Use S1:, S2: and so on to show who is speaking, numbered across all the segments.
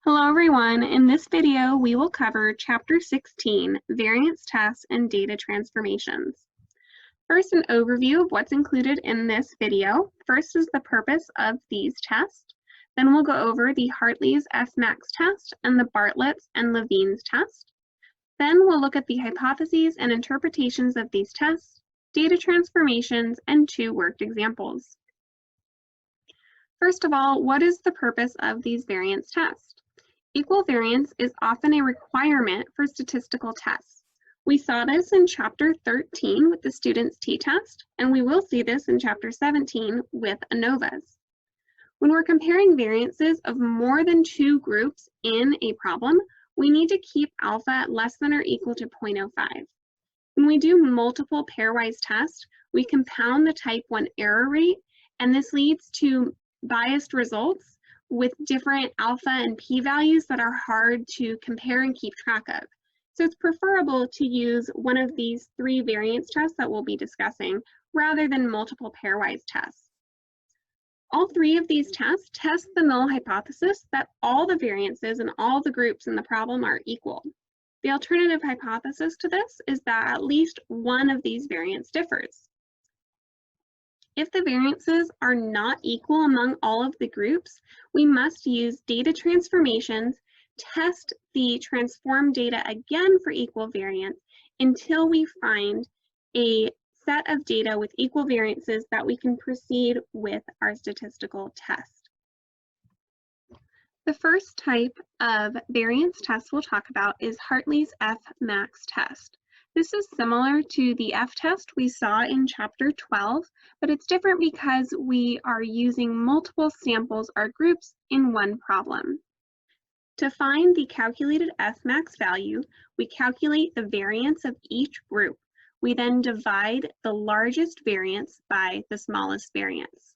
S1: Hello everyone, in this video we will cover Chapter 16, Variance Tests and Data Transformations. First, an overview of what's included in this video. First is the purpose of these tests. Then we'll go over the Hartley's F-max test and the Bartlett's and Levine's test. Then we'll look at the hypotheses and interpretations of these tests, data transformations, and two worked examples. First of all, what is the purpose of these variance tests? Equal variance is often a requirement for statistical tests. We saw this in Chapter 13 with the student's t-test, and we will see this in Chapter 17 with ANOVAs. When we're comparing variances of more than two groups in a problem, we need to keep alpha at less than or equal to 0.05. When we do multiple pairwise tests, we compound the type 1 error rate, and this leads to biased results with different alpha and p-values that are hard to compare and keep track of. So it's preferable to use one of these three variance tests that we'll be discussing rather than multiple pairwise tests. All three of these tests test the null hypothesis that all the variances in all the groups in the problem are equal. The alternative hypothesis to this is that at least one of these variants differs. If the variances are not equal among all of the groups, we must use data transformations, test the transformed data again for equal variance until we find a set of data with equal variances that we can proceed with our statistical test. The first type of variance test we'll talk about is Hartley's F-max test. This is similar to the F-test we saw in Chapter 12, but it's different because we are using multiple samples or groups in one problem. To find the calculated F-max value, we calculate the variance of each group. We then divide the largest variance by the smallest variance.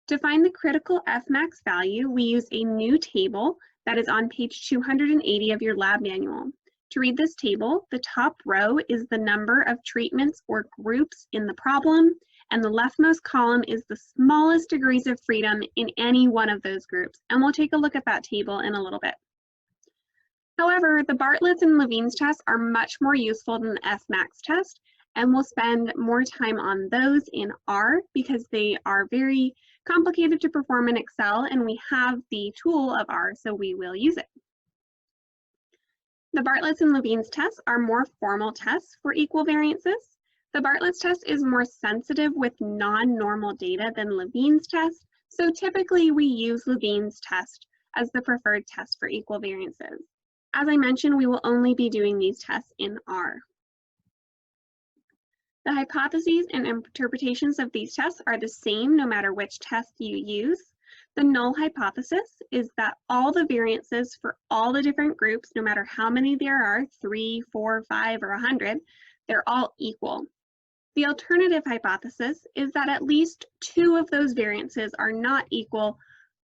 S1: To find the critical F-max value, we use a new table that is on page 280 of your lab manual. To read this table, the top row is the number of treatments or groups in the problem, and the leftmost column is the smallest degrees of freedom in any one of those groups. And we'll take a look at that table in a little bit. However, the Bartlett's and Levine's tests are much more useful than the F-max test, and we'll spend more time on those in R because they are very complicated to perform in Excel, and we have the tool of R, so we will use it. The Bartlett's and Levine's tests are more formal tests for equal variances. The Bartlett's test is more sensitive with non-normal data than Levine's test, so typically we use Levine's test as the preferred test for equal variances. As I mentioned, we will only be doing these tests in R. The hypotheses and interpretations of these tests are the same no matter which test you use. The null hypothesis is that all the variances for all the different groups, no matter how many there are, 3, 4, 5, or 100, they're all equal. The alternative hypothesis is that at least two of those variances are not equal.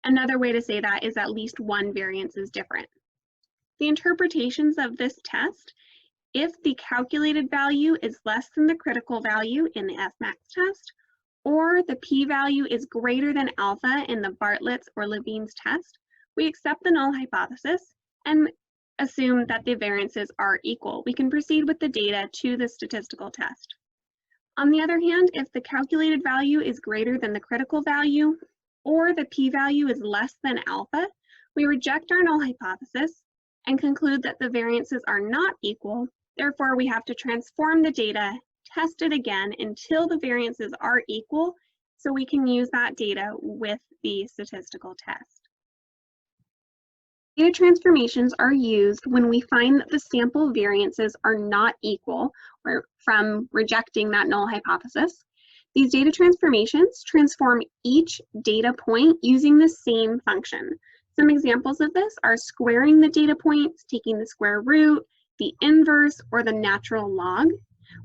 S1: Another way to say that is at least one variance is different. The interpretations of this test, if the calculated value is less than the critical value in the F-max test, or the p-value is greater than alpha in the Bartlett's or Levine's test, we accept the null hypothesis and assume that the variances are equal. We can proceed with the data to the statistical test. On the other hand, if the calculated value is greater than the critical value, or the p-value is less than alpha, we reject our null hypothesis and conclude that the variances are not equal. Therefore, we have to transform the data, test it again until the variances are equal, so we can use that data with the statistical test. Data transformations are used when we find that the sample variances are not equal, or from rejecting that null hypothesis. These data transformations transform each data point using the same function. Some examples of this are squaring the data points, taking the square root, the inverse, or the natural log.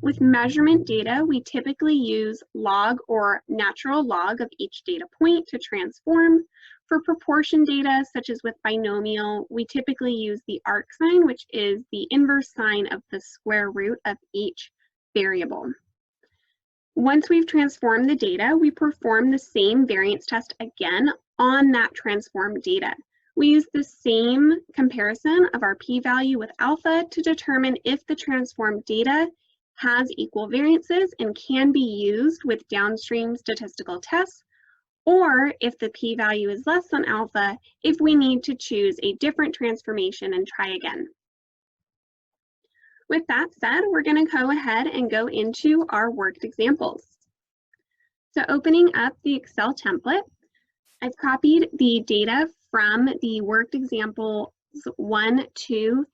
S1: With measurement data, we typically use log or natural log of each data point to transform. For proportion data, such as with binomial, we typically use the arc sign, which is the inverse sign of the square root of each variable. Once we've transformed the data, we perform the same variance test again on that transformed data. We use the same comparison of our p-value with alpha to determine if the transformed data has equal variances and can be used with downstream statistical tests, or if the p-value is less than alpha, if we need to choose a different transformation and try again. With that said, we're going to go ahead and go into our worked examples. So opening up the Excel template, I've copied the data from the worked examples 1, 2,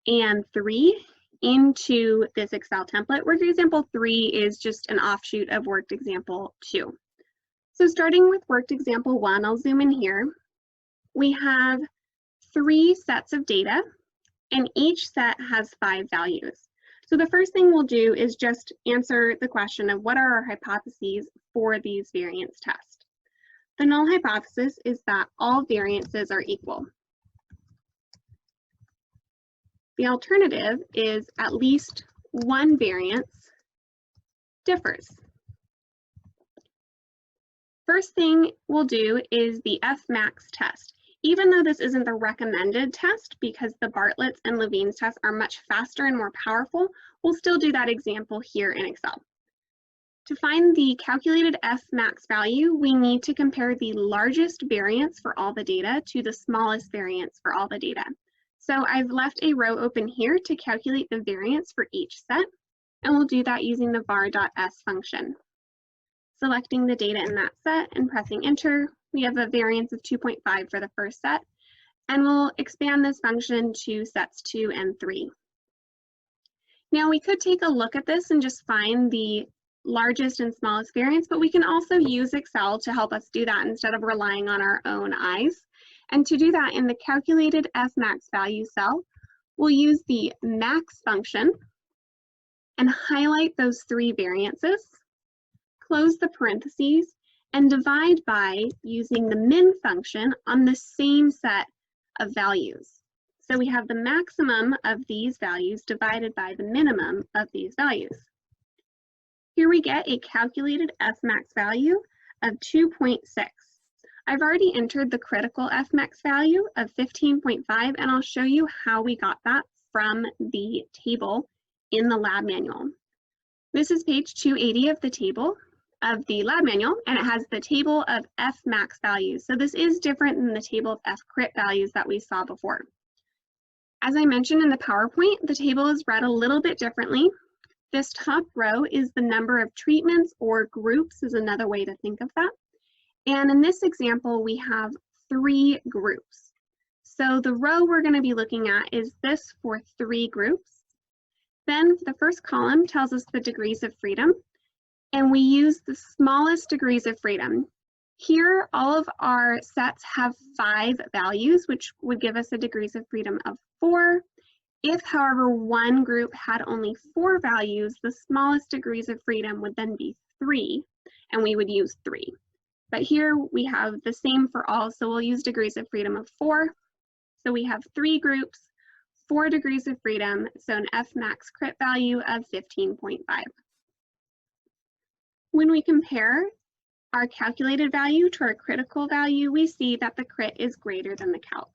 S1: and 3 into this Excel template. Worked example 3 is just an offshoot of worked example 2. So starting with worked example 1, I'll zoom in here. We have 3 sets of data, and each set has 5 values. So the first thing we'll do is just answer the question of what are our hypotheses for these variance tests. The null hypothesis is that all variances are equal. The alternative is at least one variance differs. First thing we'll do is the F-max test. Even though this isn't the recommended test because the Bartlett's and Levine's tests are much faster and more powerful, we'll still do that example here in Excel. To find the calculated F-max value, we need to compare the largest variance for all the data to the smallest variance for all the data. So I've left a row open here to calculate the variance for each set, and we'll do that using the var.s function. Selecting the data in that set and pressing enter, we have a variance of 2.5 for the first set, and we'll expand this function to sets 2 and 3. Now we could take a look at this and just find the largest and smallest variance, but we can also use Excel to help us do that instead of relying on our own eyes. And to do that, in the calculated F-max value cell, we'll use the max function and highlight those 3 variances, close the parentheses, and divide by using the min function on the same set of values. So we have the maximum of these values divided by the minimum of these values. Here we get a calculated F-max value of 2.6. I've already entered the critical F-max value of 15.5, and I'll show you how we got that from the table in the lab manual. This is page 280 of the table of the lab manual, and it has the table of F-max values. So this is different than the table of F-crit values that we saw before. As I mentioned in the PowerPoint, the table is read a little bit differently. This top row is the number of treatments, or groups is another way to think of that. And in this example, we have 3 groups. So the row we're going to be looking at is this for 3 groups. Then the first column tells us the degrees of freedom, and we use the smallest degrees of freedom. Here, all of our sets have 5 values, which would give us a degrees of freedom of 4. If, however, one group had only 4 values, the smallest degrees of freedom would then be 3, and we would use 3. But here we have the same for all, so we'll use degrees of freedom of 4. So we have 3 groups, 4 degrees of freedom, so an F-max crit value of 15.5. When we compare our calculated value to our critical value, we see that the crit is greater than the calc.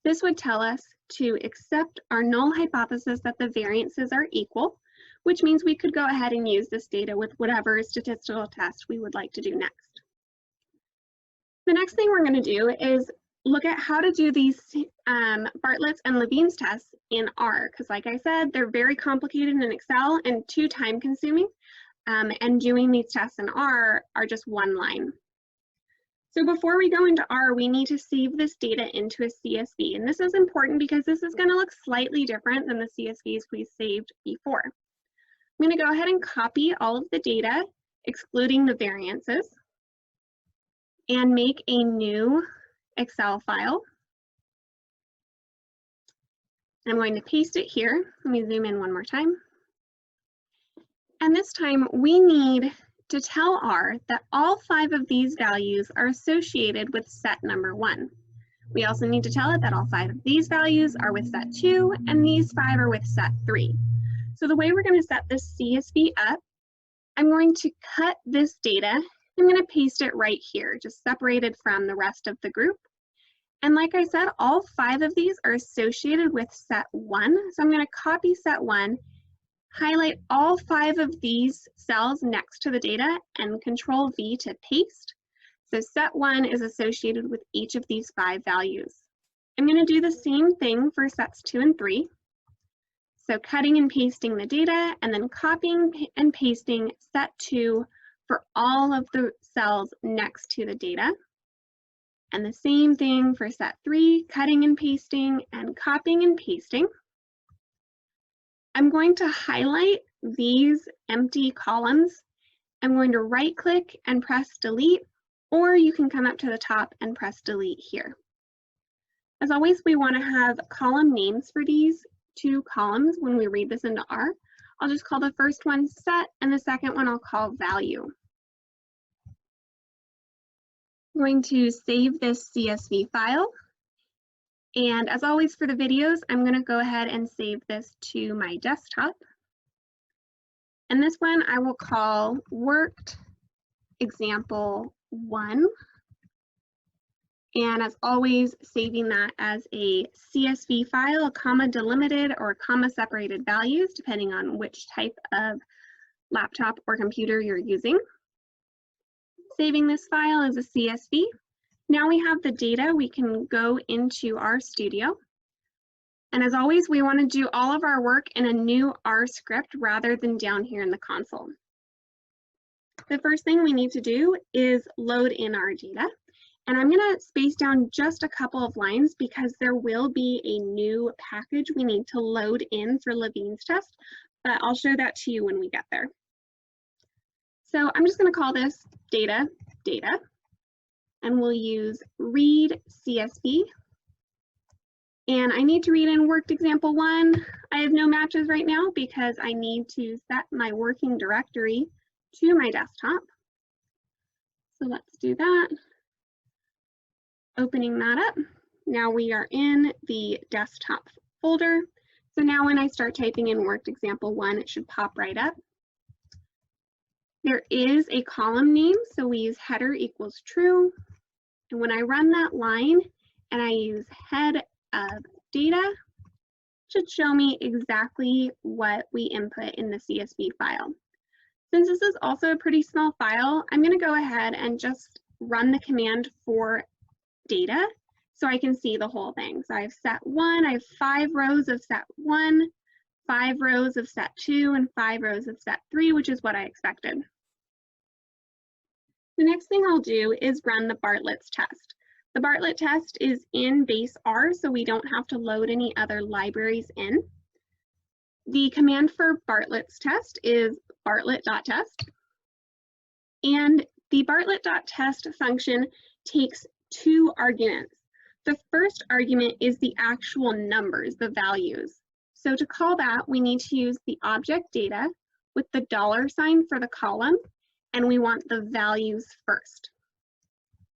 S1: This would tell us to accept our null hypothesis that the variances are equal, which means we could go ahead and use this data with whatever statistical test we would like to do next. The next thing we're going to do is look at how to do these Bartlett's and Levine's tests in R, because like I said, they're very complicated in Excel and too time consuming, and doing these tests in R are just one line. So before we go into R, we need to save this data into a CSV, and this is important because this is going to look slightly different than the CSVs we saved before. I'm going to go ahead and copy all of the data, excluding the variances, and make a new Excel file. I'm going to paste it here. Let me zoom in one more time. And this time we need to tell R that all 5 of these values are associated with set number 1. We also need to tell it that all 5 of these values are with set 2 and these 5 are with set 3. So the way we're going to set this CSV up, I'm going to cut this data. I'm going to paste it right here, just separated from the rest of the group. And like I said, all 5 of these are associated with set 1. So I'm going to copy set 1, highlight all 5 of these cells next to the data, and Control V to paste. So set 1 is associated with each of these 5 values. I'm going to do the same thing for sets 2 and 3. So cutting and pasting the data, and then copying and pasting set 2 for all of the cells next to the data. And the same thing for set 3, cutting and pasting and copying and pasting. I'm going to highlight these empty columns. I'm going to right click and press delete, or you can come up to the top and press delete here. As always, we want to have column names for these 2 columns when we read this into R. I'll just call the first one set and the second one I'll call value. I'm going to save this CSV file. And as always for the videos, I'm going to go ahead and save this to my desktop. And this one I will call worked example 1. And as always, saving that as a CSV file, comma delimited or comma separated values, depending on which type of laptop or computer you're using. Saving this file as a CSV. Now we have the data, we can go into our studio. And as always, we want to do all of our work in a new R script rather than down here in the console. The first thing we need to do is load in our data. And I'm going to space down just a couple of lines because there will be a new package we need to load in for Levine's test, but I'll show that to you when we get there. So I'm just going to call this data, and we'll use read CSV. And I need to read in worked example 1. I have no matches right now because I need to set my working directory to my desktop. So let's do that. Opening that up. Now we are in the desktop folder. So now when I start typing in worked example 1, it should pop right up. There is a column name, so we use header equals true. And when I run that line and I use head of data, it should show me exactly what we input in the CSV file. Since this is also a pretty small file, I'm going to go ahead and just run the command for data so I can see the whole thing. So I have set 1, I have 5 rows of set 1, 5 rows of set 2, and 5 rows of set 3, which is what I expected. The next thing I'll do is run the Bartlett's test. The Bartlett test is in base R, so we don't have to load any other libraries in. The command for Bartlett's test is bartlett.test. And the bartlett.test function takes 2 arguments. The first argument is the actual numbers, the values. So to call that, we need to use the object data with the $ for the column, and we want the values first.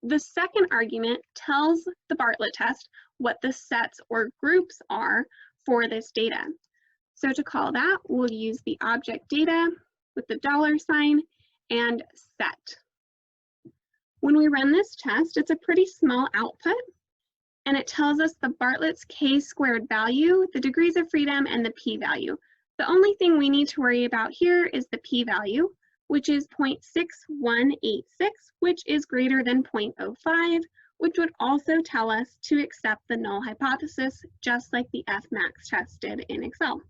S1: The second argument tells the Bartlett test what the sets or groups are for this data. So to call that, we'll use the object data with the $ and set. When we run this test, it's a pretty small output, and it tells us the Bartlett's chi-squared value, the degrees of freedom, and the p-value. The only thing we need to worry about here is the p-value, which is 0.6186, which is greater than 0.05, which would also tell us to accept the null hypothesis, just like the Fmax test did in Excel.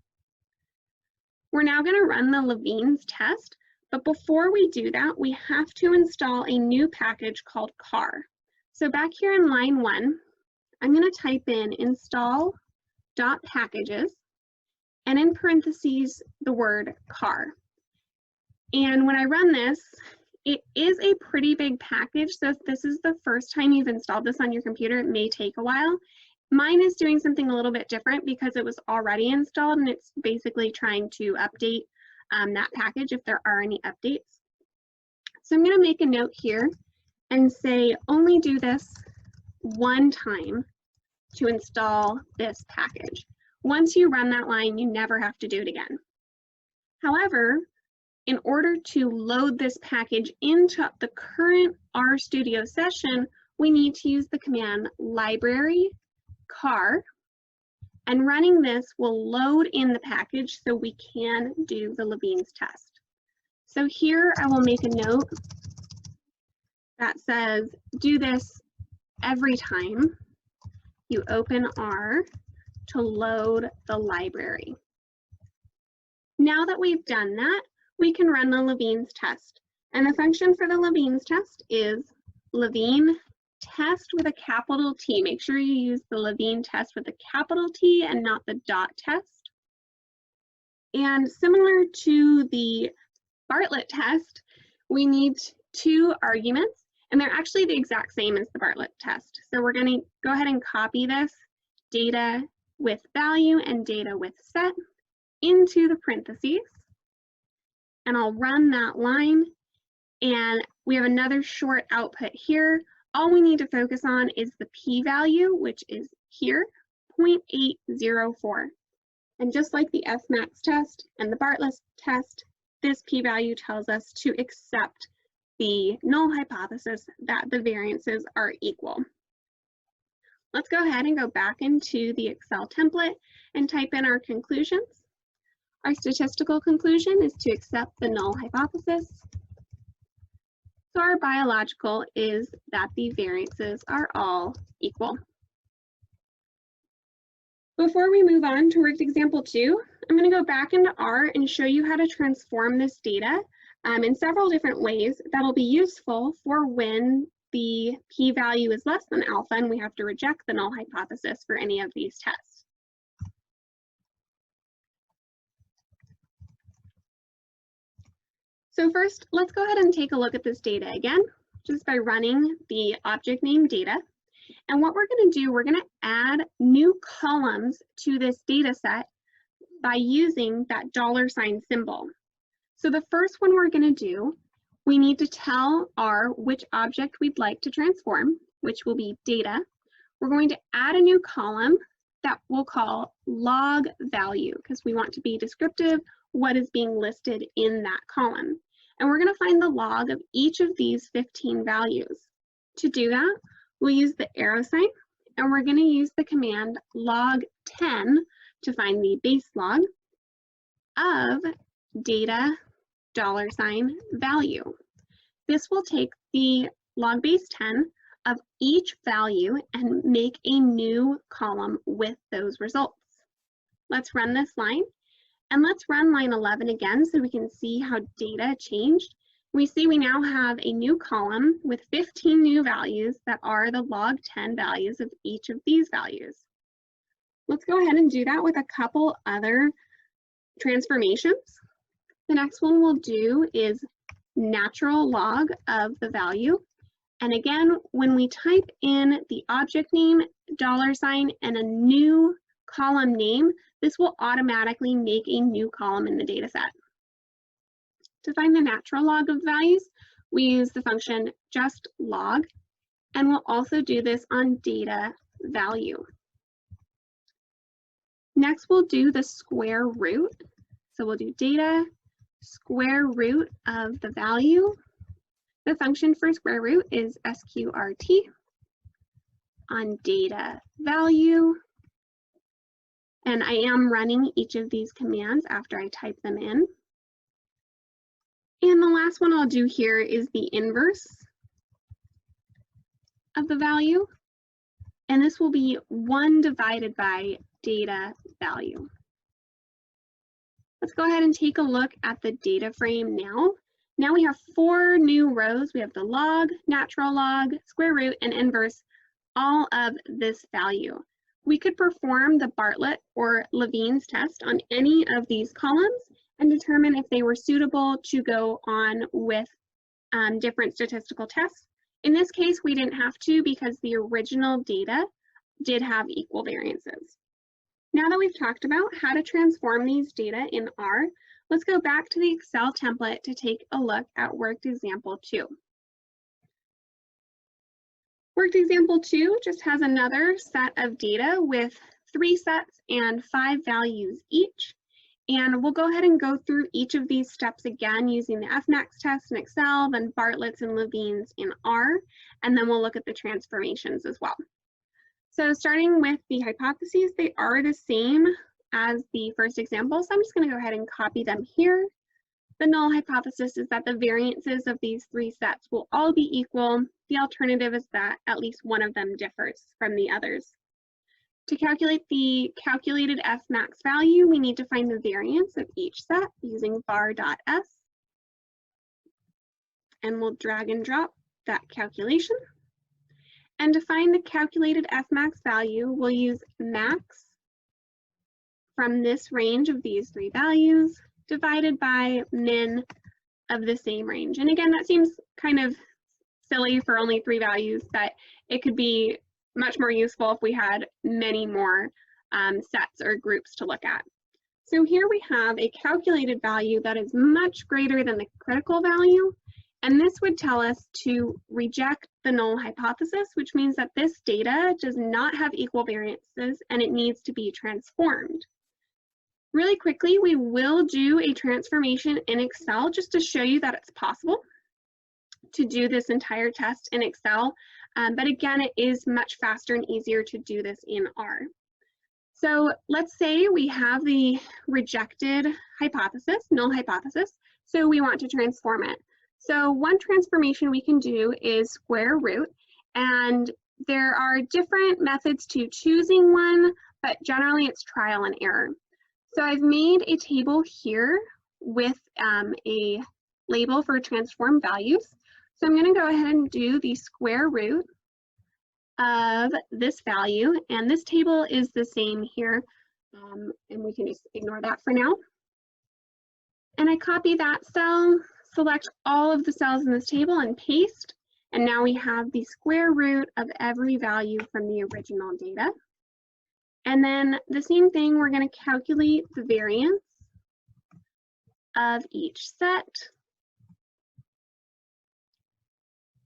S1: We're now going to run the Levine's test, but before we do that, we have to install a new package called car. So back here in line 1, I'm going to type in install.packages and in parentheses the word car. And when I run this, it is a pretty big package, so if this is the first time you've installed this on your computer, it may take a while. Mine is doing something a little bit different because it was already installed and it's basically trying to update that package if there are any updates. So I'm going to make a note here and say only do this one time to install this package. Once you run that line, you never have to do it again. However, in order to load this package into the current RStudio session, we need to use the command library car, and running this will load in the package so we can do the Levine's test. So here I will make a note that says, do this every time you open R to load the library. Now that we've done that, we can run the Levine's test. And the function for the Levine's test is Levine test with a capital T. Make sure you use the Levine test with a capital T and not the dot test. And similar to the Bartlett test, we need 2 arguments, and they're actually the exact same as the Bartlett test. So we're going to go ahead and copy this data with value and data with set into the parentheses, and I'll run that line, and we have another short output here. All we need to focus on is the p-value, which is here, 0.804. And just like the F-max test and the Bartlett test, this p-value tells us to accept the null hypothesis that the variances are equal. Let's go ahead and go back into the Excel template and type in our conclusions. Our statistical conclusion is to accept the null hypothesis. So our biological is that the variances are all equal. Before we move on to worked example 2, I'm going to go back into R and show you how to transform this data in several different ways that'll be useful for when the p-value is less than alpha and we have to reject the null hypothesis for any of these tests. So first, let's go ahead and take a look at this data again, just by running the object name data. And what we're going to do, we're going to add new columns to this data set by using that $ symbol. So the first one we're going to do, we need to tell R which object we'd like to transform, which will be data. We're going to add a new column that we'll call log value, because we want to be descriptive what is being listed in that column. And we're going to find the log of each of these 15 values. To do that, we'll use the arrow sign, and we're going to use the command log 10 to find the base log of data $value. This will take the log base 10 of each value and make a new column with those results. Let's run this line. And let's run line 11 again so we can see how data changed. We see we now have a new column with 15 new values that are the log 10 values of each of these values. Let's go ahead and do that with a couple other transformations. The next one we'll do is natural log of the value. And again, when we type in the object name, $, and a new column name, this will automatically make a new column in the data set. To find the natural log of values, we use the function just log, and we'll also do this on data value. Next, we'll do the square root. So we'll do data square root of the value. The function for square root is sqrt on data value. And I am running each of these commands after I type them in. And the last one I'll do here is the inverse of the value. And this will be 1 divided by data value. Let's go ahead and take a look at the data frame now. Now we have 4 new rows. We have the log, natural log, square root, and inverse, all of this value. We could perform the Bartlett or Levine's test on any of these columns and determine if they were suitable to go on with different statistical tests. In this case, we didn't have to because the original data did have equal variances. Now that we've talked about how to transform these data in R, let's go back to the Excel template to take a look at worked example 2. Worked example 2 just has another set of data with 3 sets and 5 values each. And we'll go ahead and go through each of these steps again using the Fmax test in Excel, then Bartlett's and Levine's in R, and then we'll look at the transformations as well. So starting with the hypotheses, they are the same as the first example, so I'm just going to go ahead and copy them here. The null hypothesis is that the variances of these three sets will all be equal. The alternative is that at least one of them differs from the others. To calculate the calculated Fmax value, we need to find the variance of each set using var.s. And we'll drag and drop that calculation. And to find the calculated Fmax value, we'll use max from this range of these three values divided by min of the same range. And again, that seems kind of silly for only three values, but it could be much more useful if we had many more sets or groups to look at. So here we have a calculated value that is much greater than the critical value, and this would tell us to reject the null hypothesis, which means that this data does not have equal variances and it needs to be transformed. Really quickly, we will do a transformation in Excel just to show you that it's possible to do this entire test in Excel. But again, it is much faster and easier to do this in R. So let's say we have the rejected hypothesis, null hypothesis, so we want to transform it. So one transformation we can do is square root, and there are different methods to choosing one, but generally it's trial and error. So I've made a table here with a label for transform values. So I'm going to go ahead and do the square root of this value, and this table is the same here, and we can just ignore that for now. And I copy that cell, select all of the cells in this table and paste, and now we have the square root of every value from the original data. And then the same thing, we're going to calculate the variance of each set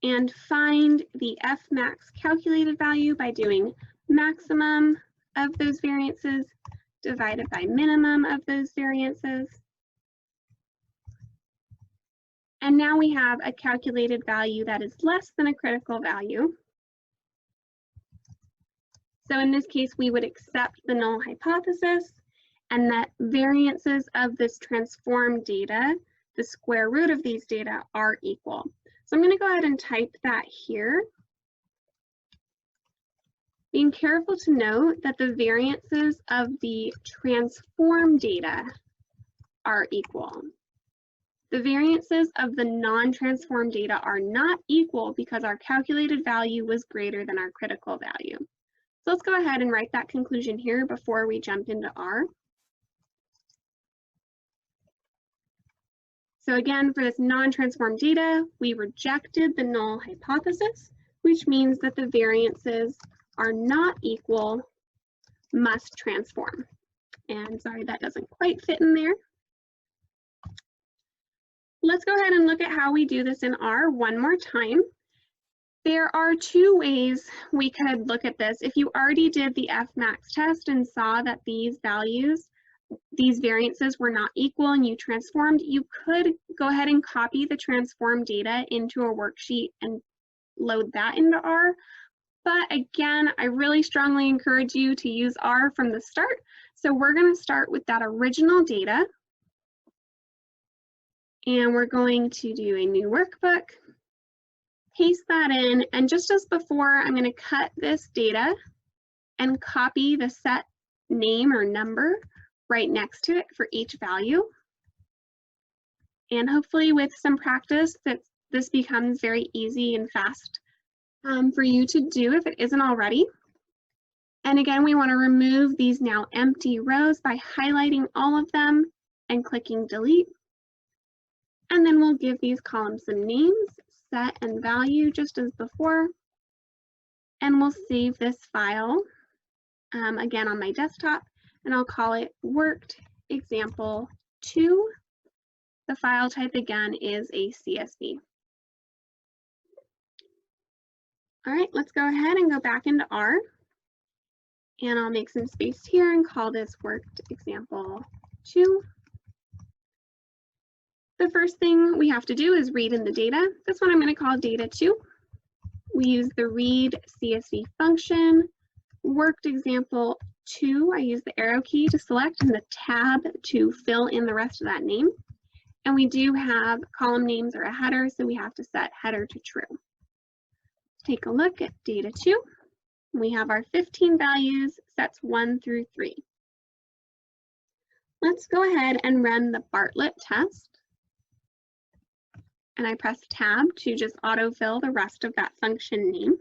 S1: and find the Fmax calculated value by doing maximum of those variances divided by minimum of those variances. And now we have a calculated value that is less than a critical value. So in this case, we would accept the null hypothesis and that variances of this transformed data, the square root of these data, are equal. So I'm going to go ahead and type that here. Being careful to note that the variances of the transformed data are equal. The variances of the non-transformed data are not equal because our calculated value was greater than our critical value. So let's go ahead and write that conclusion here before we jump into R. So again, for this non-transformed data, we rejected the null hypothesis, which means that the variances are not equal, must transform. And sorry, that doesn't quite fit in there. Let's go ahead and look at how we do this in R one more time. There are two ways we could look at this. If you already did the Fmax test and saw that these values, these variances were not equal and you transformed, you could go ahead and copy the transformed data into a worksheet and load that into R. But again, I really strongly encourage you to use R from the start. So we're going to start with that original data. And we're going to do a new workbook, paste that in, and just as before, I'm going to cut this data and copy the set name or number right next to it for each value. And hopefully with some practice that this becomes very easy and fast for you to do if it isn't already. And again, we want to remove these now empty rows by highlighting all of them and clicking delete. And then we'll give these columns some names, set and value, just as before. And we'll save this file again on my desktop, and I'll call it worked example 2. The file type again is a CSV. All right, let's go ahead and go back into R. And I'll make some space here and call this worked example 2. The first thing we have to do is read in the data. This one I'm going to call data 2. We use the read CSV function. Worked example 2, I use the arrow key to select and the tab to fill in the rest of that name. And we do have column names or a header, so we have to set header to true. Take a look at data 2. We have our 15 values, sets 1 through 3. Let's go ahead and run the Bartlett test. And I press tab to just autofill the rest of that function name.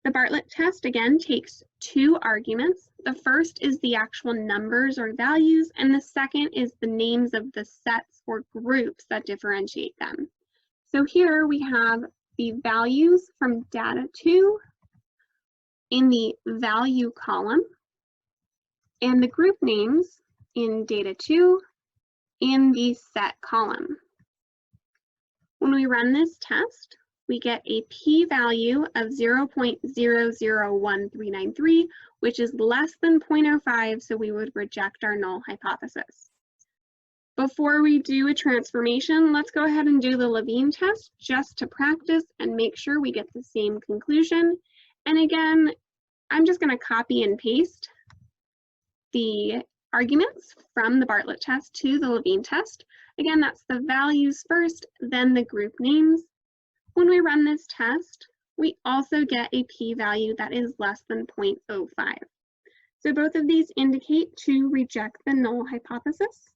S1: The Bartlett test, again, takes 2 arguments. The first is the actual numbers or values, and the second is the names of the sets or groups that differentiate them. So here we have the values from data 2 in the value column, and the group names in data 2 in the set column. When we run this test, we get a p-value of 0.001393, which is less than 0.05, so we would reject our null hypothesis. Before we do a transformation, let's go ahead and do the Levine test just to practice and make sure we get the same conclusion. And again, I'm just going to copy and paste the arguments from the Bartlett test to the Levine test. Again, that's the values first, then the group names. When we run this test, we also get a p-value that is less than 0.05. So both of these indicate to reject the null hypothesis,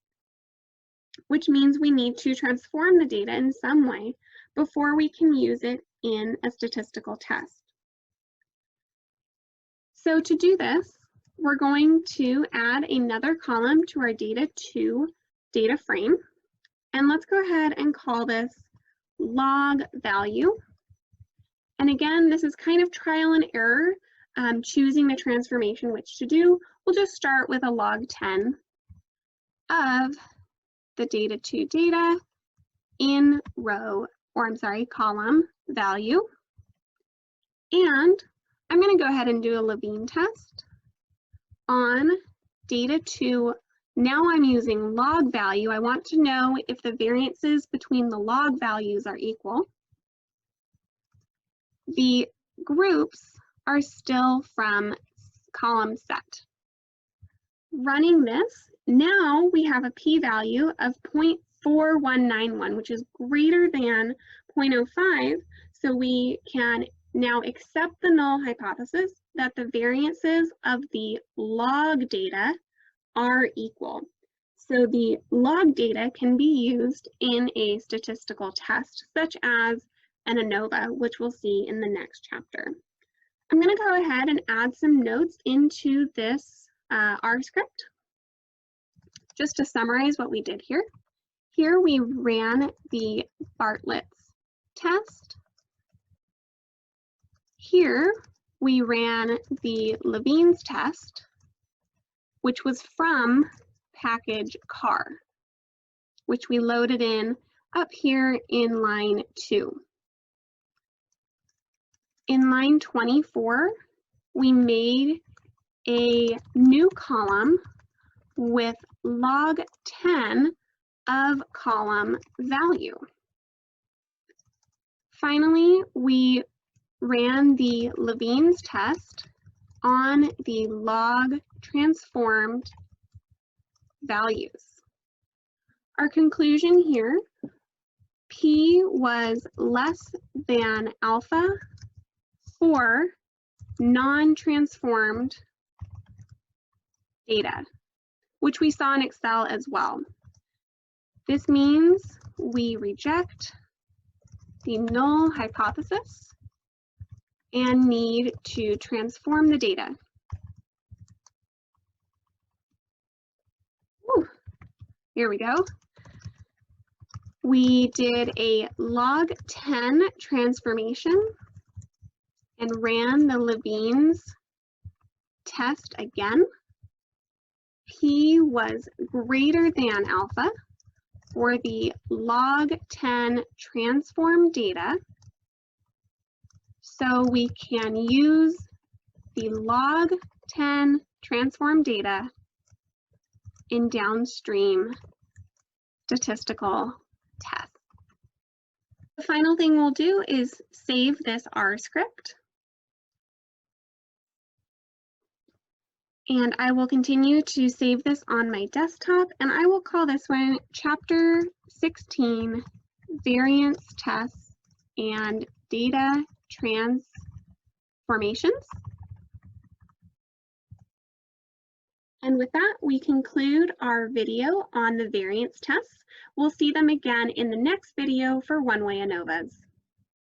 S1: which means we need to transform the data in some way before we can use it in a statistical test. So to do this, we're going to add another column to our data 2 data frame. And let's go ahead and call this log value. And again, this is kind of trial and error, choosing the transformation which to do. We'll just start with a log 10 of the data 2 data in column value. And I'm going to go ahead and do a Levine test on data 2. Now I'm using log value. I want to know if the variances between the log values are equal. The groups are still from column set. Running this, now we have a p-value of 0.4191, which is greater than 0.05, so we can now accept the null hypothesis that the variances of the log data are equal. So the log data can be used in a statistical test, such as an ANOVA, which we'll see in the next chapter. I'm going to go ahead and add some notes into this R script, just to summarize what we did here. Here we ran the Bartlett's test. Here we ran the Levine's test, which was from package car, which we loaded in up here in line 2. In line 24, we made a new column with log 10 of column value. Finally, we ran the Levine's test on the log transformed values. Our conclusion here, P was less than alpha for non-transformed data, which we saw in Excel as well. This means we reject the null hypothesis and need to transform the data. Whew. Here we go. We did a log 10 transformation and ran the Levine's test again. P was greater than alpha for the log 10 transform data. So we can use the log 10 transform data in downstream statistical tests. The final thing we'll do is save this R script. And I will continue to save this on my desktop, and I will call this one Chapter 16, Variance Tests and Data Transformations. And with that, we conclude our video on the variance tests. We'll see them again in the next video for one-way ANOVAs.